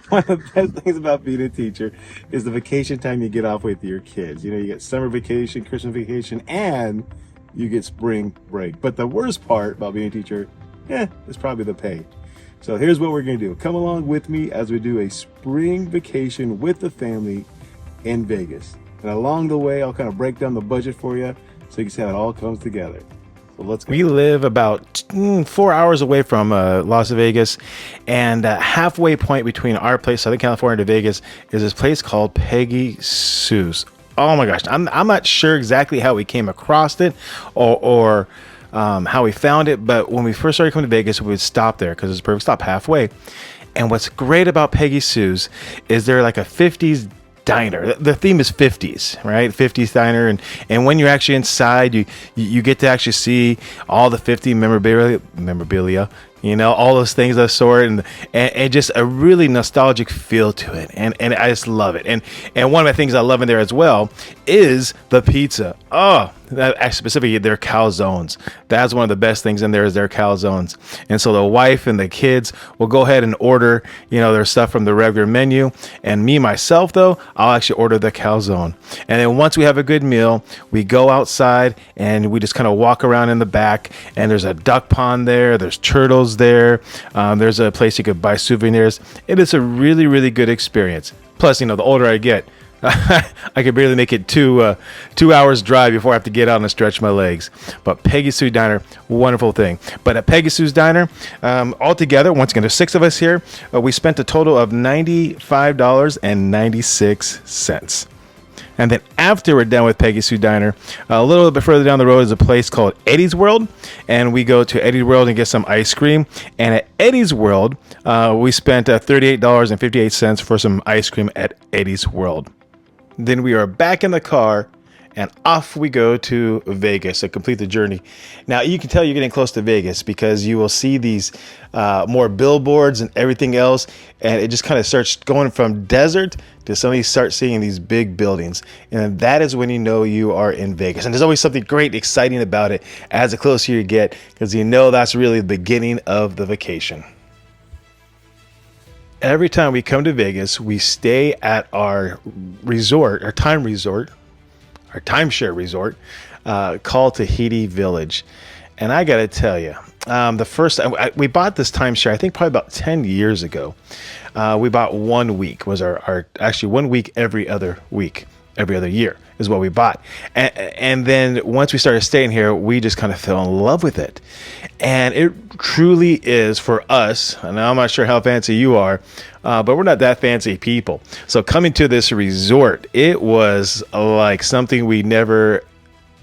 One of the best things about being a teacher is the vacation time you get off with your kids. You get summer vacation, Christmas vacation, and you get spring break. But the worst part about being a teacher, is probably the pay. So here's what we're going to do. Come along with me as we do a spring vacation with the family in Vegas. And along the way, I'll kind of break down the budget for you so you can see how it all comes together. So let's go. We live about 4 hours away from Las Vegas, and halfway point between our place, Southern California, to Vegas is this place called Peggy Sue's. Oh my gosh, I'm not sure exactly how we came across it or how we found it, but when we first started coming to Vegas, we would stop there because it's a perfect stop halfway. And what's great about Peggy Sue's is they're like a 50s diner. The theme is 50s, right? 50s diner, and when you're actually inside, you get to actually see all the 50 memorabilia, all those things of the sort, and just a really nostalgic feel to it, and I just love it. And one of the things I love in there as well is the pizza. Oh, specifically their calzones. That's one of the best things in there is their calzones. And so the wife and the kids will go ahead and order, their stuff from the regular menu. And me, myself, though, I'll actually order the calzone. And then once we have a good meal, we go outside and we just kind of walk around in the back. And there's a duck pond there. There's turtles there. There's a place you could buy souvenirs. It is a really, really good experience. Plus, the older I get, I could barely make it 2 hours drive before I have to get out and stretch my legs. But Peggy Sue Diner, wonderful thing. But at Peggy Sue's Diner, altogether, once again, there's 6 of us here. We spent a total of $95.96. And then after we're done with Peggy Sue Diner, a little bit further down the road is a place called Eddie's World. And we go to Eddie's World and get some ice cream. And at Eddie's World, we spent $38.58 for some ice cream at Eddie's World. Then we are back in the car and off we go to Vegas to complete the journey. Now, you can tell you're getting close to Vegas because you will see these more billboards and everything else. And it just kind of starts going from desert to suddenly start seeing these big buildings. And that is when you know you are in Vegas. And there's always something great, exciting about it as the closer you get, because that's really the beginning of the vacation. Every time we come to Vegas, we stay at our resort, our timeshare resort, called Tahiti Village. And I got to tell you, the first time we bought this timeshare, I think probably about 10 years ago. We bought 1 week, was our actually 1 week every other year is what we bought. And then once we started staying here, we just kind of fell in love with it. And it truly is for us, and I'm not sure how fancy you are, but we're not that fancy people. So coming to this resort, it was like something we never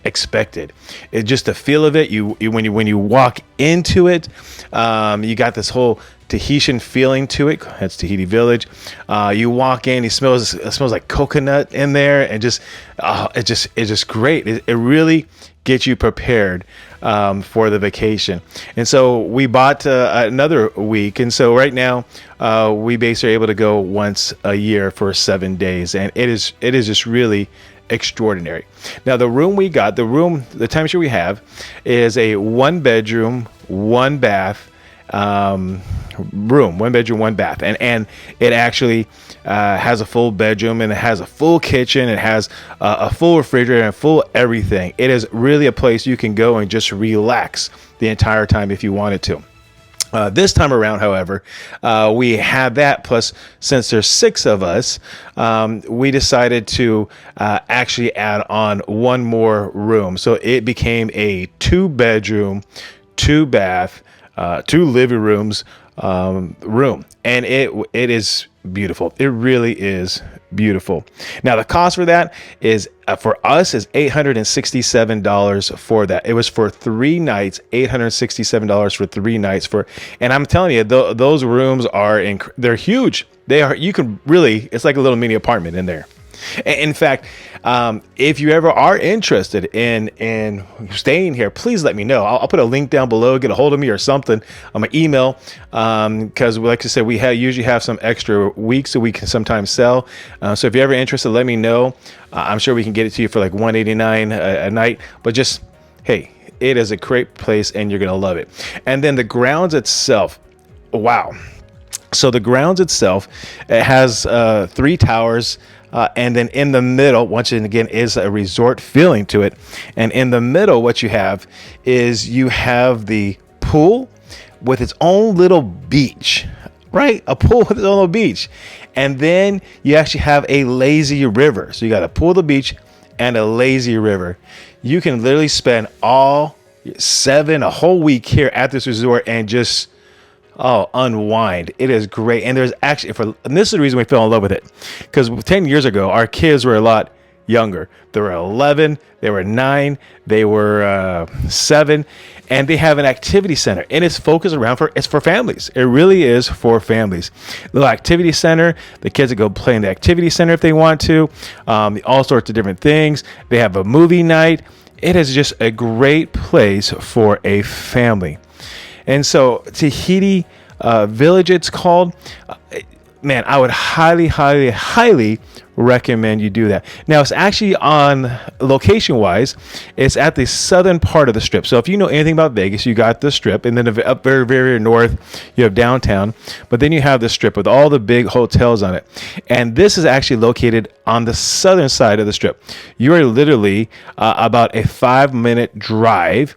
expected. It just the feel of it. When you walk into it, you got this whole Tahitian feeling to it. That's Tahiti Village. You walk in, it smells like coconut in there, and it's just great. It really gets you prepared for the vacation. And so we bought another week, and so right now we basically are able to go once a year for 7 days, and it is just really extraordinary. Now the timeshare we have is a 1-bedroom, 1-bath room, 1 bedroom, 1 bath, and it actually has a full bedroom, and it has a full kitchen, it has a full refrigerator and full everything. It is really a place you can go and just relax the entire time if you wanted to. This time around, however, we had that, plus since there's 6 of us, we decided to actually add on 1 more room. So it became a 2-bedroom, 2-bath, 2 living rooms room. And it is beautiful. It really is beautiful. Now the cost for that is for us is $867 for that. It was for 3 nights, $867 for 3 nights and I'm telling you, those rooms they're huge. You can really, it's like a little mini apartment in there. In fact, if you ever are interested in staying here, please let me know. I'll put a link down below. Get a hold of me or something on my email, because like I said, we usually have some extra weeks that we can sometimes sell. So if you're ever interested, let me know. I'm sure we can get it to you for like $189 a night. But just, hey, it is a great place and you're going to love it. And then the grounds itself, wow. So the grounds itself, it has 3 towers, and then in the middle, once again, is a resort feeling to it. And in the middle, what you have is you have the pool with its own little beach, right? A pool with its own little beach. And then you actually have a lazy river. So you got a pool, the beach, and a lazy river. You can literally spend a whole week here at this resort and just unwind. It is great. And there's actually, and this is the reason we fell in love with it, because 10 years ago, our kids were a lot younger. They were 11, they were 9, they were 7, and they have an activity center, and it's focused around it's for families. It really is for families. Little activity center. The kids can go play in the activity center if they want to. All sorts of different things. They have a movie night. It is just a great place for a family. And so Tahiti Village, it's called. Man, I would highly, highly, highly recommend you do that. Now, it's actually on location-wise, it's at the southern part of the strip. So if you know anything about Vegas, you got the strip, and then up very, very north, you have downtown. But then you have the strip with all the big hotels on it. And this is actually located on the southern side of the strip. You are literally about a 5-minute drive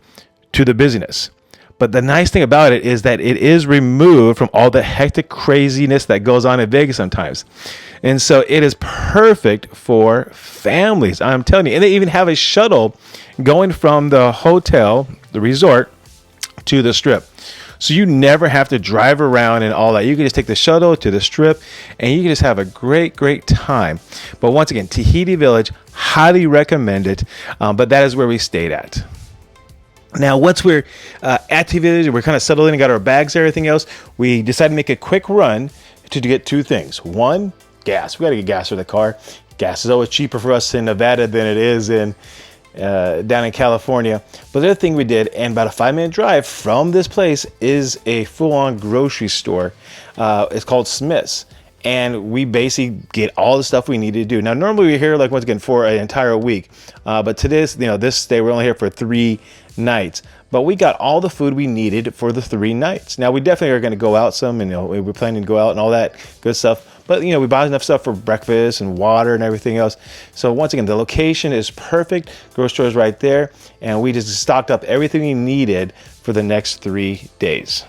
to the busyness. But the nice thing about it is that it is removed from all the hectic craziness that goes on in Vegas sometimes. And so it is perfect for families, I'm telling you. And they even have a shuttle going from the hotel, the resort, to the strip. So you never have to drive around and all that. You can just take the shuttle to the strip and you can just have a great, great time. But once again, Tahiti Village, highly recommend it. But that is where we stayed at. Now, once we're at Tahiti Village, we're kind of settled in and got our bags and everything else, we decided to make a quick run to get 2 things. One, gas. We got to get gas for the car. Gas is always cheaper for us in Nevada than it is down in California. But the other thing we did, and about a 5-minute drive from this place, is a full-on grocery store. It's called Smith's. And we basically get all the stuff we need to do. Now, normally we're here, like, once again, for an entire week. But to this stay, we're only here for 3 nights. But we got all the food we needed for the 3 nights. Now, we definitely are going to go out some, and we're planning to go out and all that good stuff. But, we bought enough stuff for breakfast and water and everything else. So, once again, the location is perfect. Grocery store is right there. And we just stocked up everything we needed for the next 3 days.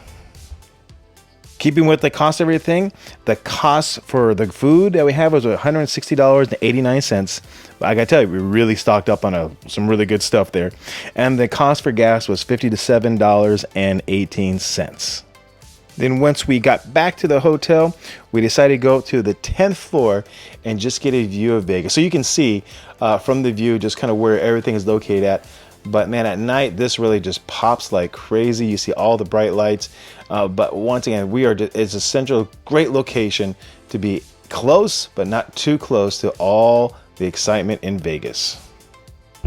Keeping with the cost of everything, the cost for the food that we have was $160.89. I gotta tell you, we really stocked up on some really good stuff there. And the cost for gas was $57.18. Then once we got back to the hotel, we decided to go to the 10th floor and just get a view of Vegas. So you can see from the view just kind of where everything is located at. But man, at night, this really just pops like crazy. You see all the bright lights. But once again, it's a central, great location to be close, but not too close to all the excitement in Vegas.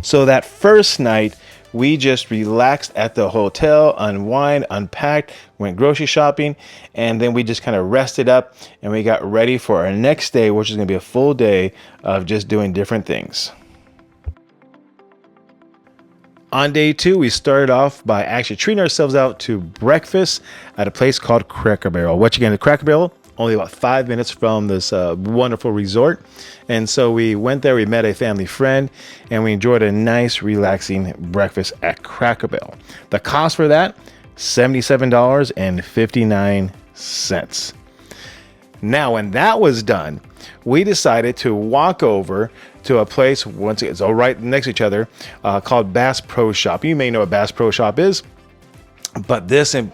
So that first night, we just relaxed at the hotel, unwind, unpacked, went grocery shopping, and then we just kind of rested up and we got ready for our next day, which is going to be a full day of just doing different things. On day 2, we started off by actually treating ourselves out to breakfast at a place called Cracker Barrel. Once again, the Cracker Barrel, only about 5 minutes from this wonderful resort. And so we went there, we met a family friend, and we enjoyed a nice, relaxing breakfast at Cracker Barrel. The cost for that, $77.59. Now, when that was done, we decided to walk over to a place, once it's all right next to each other, called Bass Pro Shop. You may know what Bass Pro Shop is, but this, and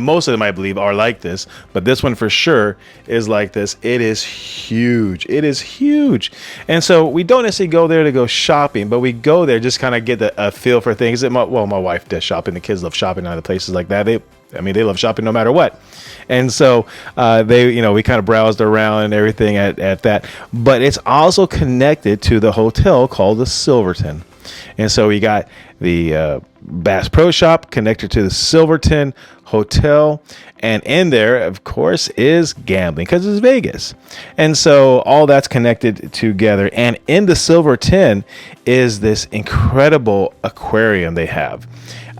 most of them, I believe, are like this, but this one for sure is like this. It is huge. It is huge. And so we don't necessarily go there to go shopping, but we go there just kind of get a feel for things. My wife does shopping. The kids love shopping in other places like that. They love shopping no matter what. And so we kind of browsed around and everything at that. But it's also connected to the hotel called the Silverton. And so we got the Bass Pro Shop connected to the Silverton hotel, and in there, of course, is gambling because it's Vegas. And so all that's connected together. And in the silver tin is this incredible aquarium they have.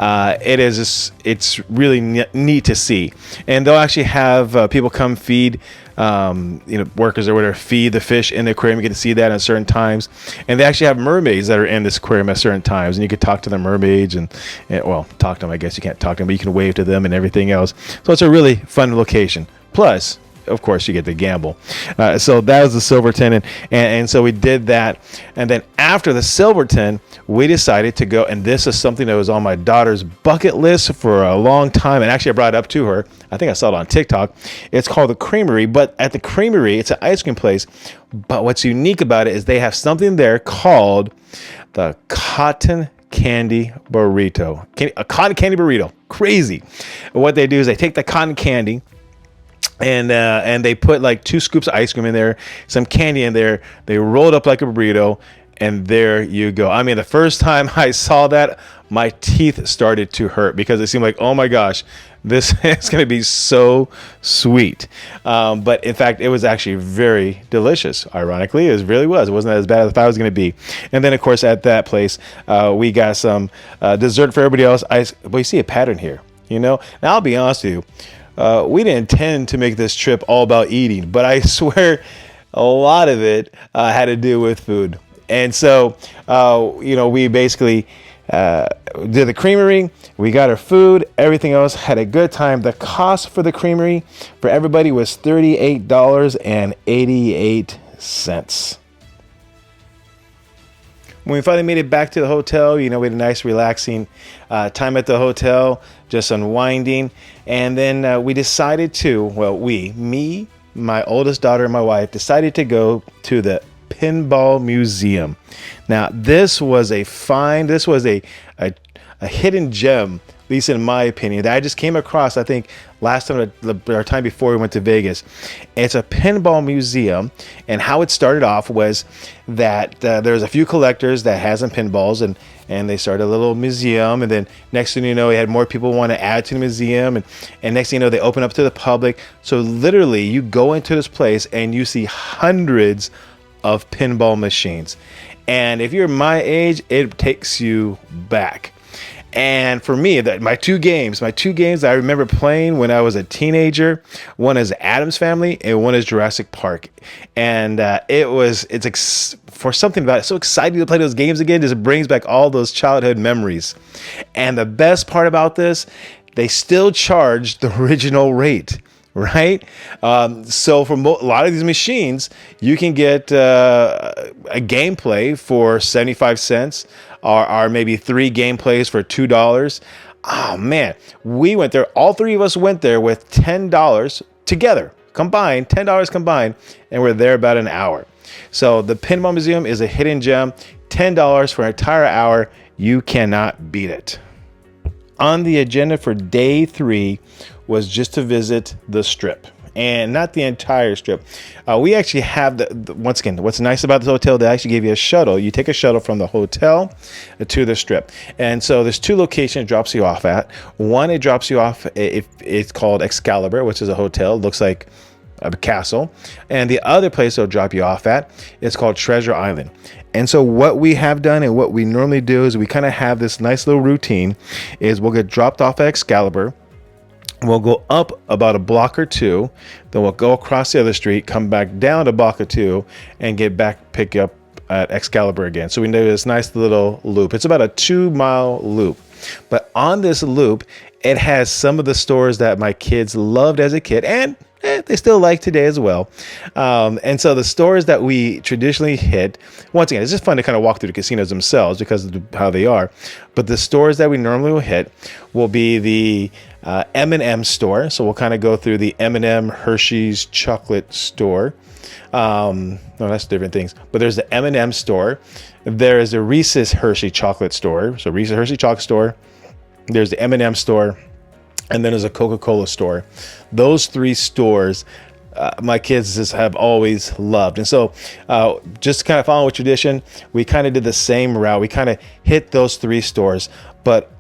It's really neat to see. And they'll actually have people come feed workers or whatever, feed the fish in the aquarium. You get to see that at certain times. And they actually have mermaids that are in this aquarium at certain times. And you could talk to the mermaids and talk to them. I guess you can't talk to them, but you can wave to them and everything else. So it's a really fun location. Plus, of course, you get to gamble. So that was the Silverton. And so we did that. And then after the Silverton, we decided to go. And this is something that was on my daughter's bucket list for a long time. And actually, I brought it up to her. I think I saw it on TikTok. It's called the Creamery. But at the Creamery, it's an ice cream place. But what's unique about it is they have something there called the cotton candy burrito. A cotton candy burrito. Crazy. What they do is they take the cotton candy, and they put like 2 scoops of ice cream in there, some candy in there. They roll it up like a burrito, and there you go. I mean, the first time I saw that, my teeth started to hurt because it seemed like, oh my gosh, this is going to be so sweet. But in fact, it was actually very delicious. Ironically, it really was. It wasn't as bad as I thought it was going to be. And then, of course, at that place, we got some dessert for everybody else. But you see a pattern here, Now, I'll be honest with you. We didn't intend to make this trip all about eating, but I swear a lot of it had to do with food. And so, we basically did the Creamery. We got our food. Everything else, had a good time. The cost for the Creamery for everybody was $38.88. When we finally made it back to the hotel, we had a nice relaxing time at the hotel, just unwinding. And then we decided me, my oldest daughter, and my wife decided to go to the Pinball Museum. Now, this was a hidden gem, at least in my opinion, that I just came across, I think, last time, our time before we went to Vegas. It's a pinball museum, and how it started off was that there was a few collectors that had some pinballs, and they started a little museum, and then next thing you know, we had more people want to add to the museum, and next thing you know, they open up to the public. So literally, you go into this place, and you see hundreds of pinball machines. And if you're my age, it takes you back. And for me, my two games I remember playing when I was a teenager, one is Addams Family and one is Jurassic Park. And for something about it, so exciting to play those games again, just brings back all those childhood memories. And the best part about this, they still charge the original rate. Right? So for a lot of these machines, you can get a gameplay for 75 cents or maybe 3 gameplays for $2. Oh, man. We went there. All 3 of us went there with $10 together, combined, $10 combined, and we're there about an hour. So the Pinball Museum is a hidden gem. $10 for an entire hour. You cannot beat it. On the agenda for day 3 was just to visit the Strip, and not the entire Strip. We actually have once again, what's nice about this hotel, they actually gave you a shuttle. You take a shuttle from the hotel to the Strip. And so there's 2 locations it drops you off at. One, it drops you off, it's called Excalibur, which is a hotel. It looks like a castle. And the other place it'll drop you off at is called Treasure Island. And so what we have done and what we normally do is we kind of have this nice little routine is we'll get dropped off at Excalibur. We'll go up about a block or 2, then we'll go across the other street, come back down a block or 2, and pick up at Excalibur again. So we do this nice little loop. It's about a 2-mile loop. But on this loop, it has some of the stores that my kids loved as a kid, and they still like today as well. And so the stores that we traditionally hit, once again, it's just fun to kind of walk through the casinos themselves because of how they are. But the stores that we normally will hit will be the M&M store. So we'll kind of go through the M&M Hershey's chocolate store. No, that's different things. But there's the M&M store. There is a Reese's Hershey chocolate store. So Reese's Hershey chocolate store. There's the M&M store. And then there's a Coca-Cola store. Those 3 stores, my kids just have always loved. And so just kind of following tradition, we kind of did the same route. We kind of hit those 3 stores. But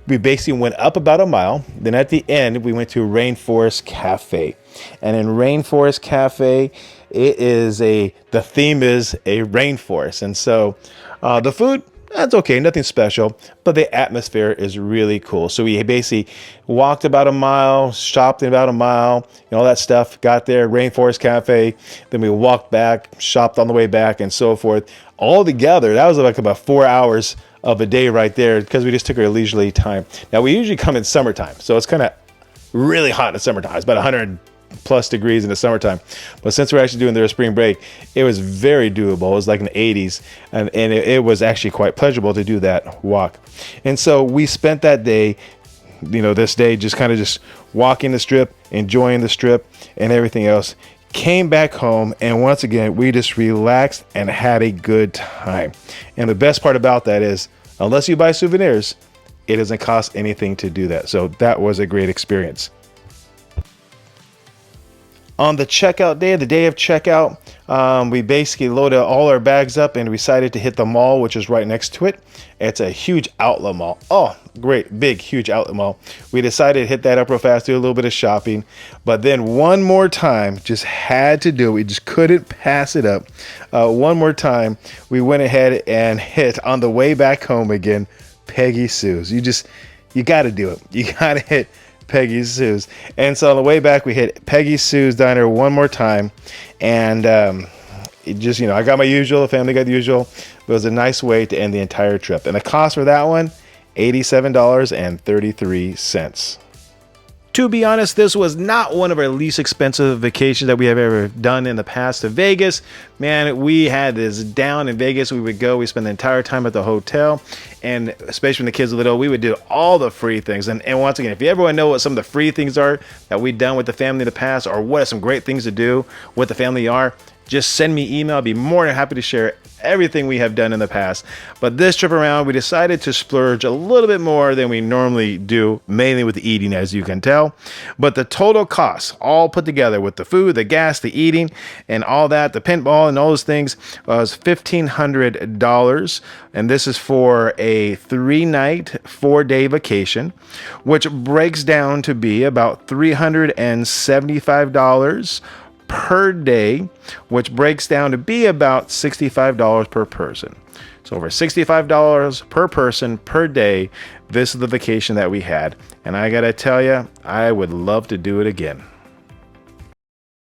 we basically went up about a mile. Then at the end, we went to Rainforest Cafe. And in Rainforest Cafe, the theme is a rainforest. And so the food, that's okay, nothing special, but the atmosphere is really cool. So we basically walked about a mile, shopped in about a mile, all that stuff, got there, Rainforest Cafe, then we walked back, shopped on the way back, and so forth. All together, that was like about 4 hours of a day right there, because we just took our leisurely time. Now, we usually come in summertime, so it's kind of really hot in the summertime. It's about 100 plus degrees in the summertime, but since we're actually doing their spring break, it was very doable. It was like in the 80s, and it was actually quite pleasurable to do that walk. And so we spent that day, this day just walking the strip, enjoying the strip and everything else. Came back home, and once again we just relaxed and had a good time. And the best part about that is, unless you buy souvenirs, it doesn't cost anything to do that. So that was a great experience. On the checkout day, the day of checkout, we basically loaded all our bags up and decided to hit the mall, which is right next to it. It's a huge outlet mall. Oh, great, big, huge outlet mall. We decided to hit that up real fast, do a little bit of shopping. But then one more time, just had to do it. We just couldn't pass it up. One more time, we went ahead and hit, on the way back home again, Peggy Sue's. You got to do it. You got to hit Peggy Sue's. And so on the way back, we hit Peggy Sue's Diner one more time. And it just, I got my usual, the family got the usual. But it was a nice way to end the entire trip. And the cost for that one, $87.33. To be honest, this was not one of our least expensive vacations that we have ever done in the past to Vegas. Man, we had this down in Vegas. We would go, we spend the entire time at the hotel. And especially when the kids were little, we would do all the free things. And once again, if you ever want to know what some of the free things are that we've done with the family in the past, or what are some great things to do with the family are, just send me email. I'll be more than happy to share everything we have done in the past. But this trip around, we decided to splurge a little bit more than we normally do, mainly with the eating, as you can tell. But the total cost, all put together with the food, the gas, the eating, and all that, the pinball and all those things, was $1,500. And this is for a 3-night, 4-day vacation, which breaks down to be about $375 per day, which breaks down to be about $65 per person. So over $65 per person per day. This is the vacation that we had. And I gotta tell you, I would love to do it again.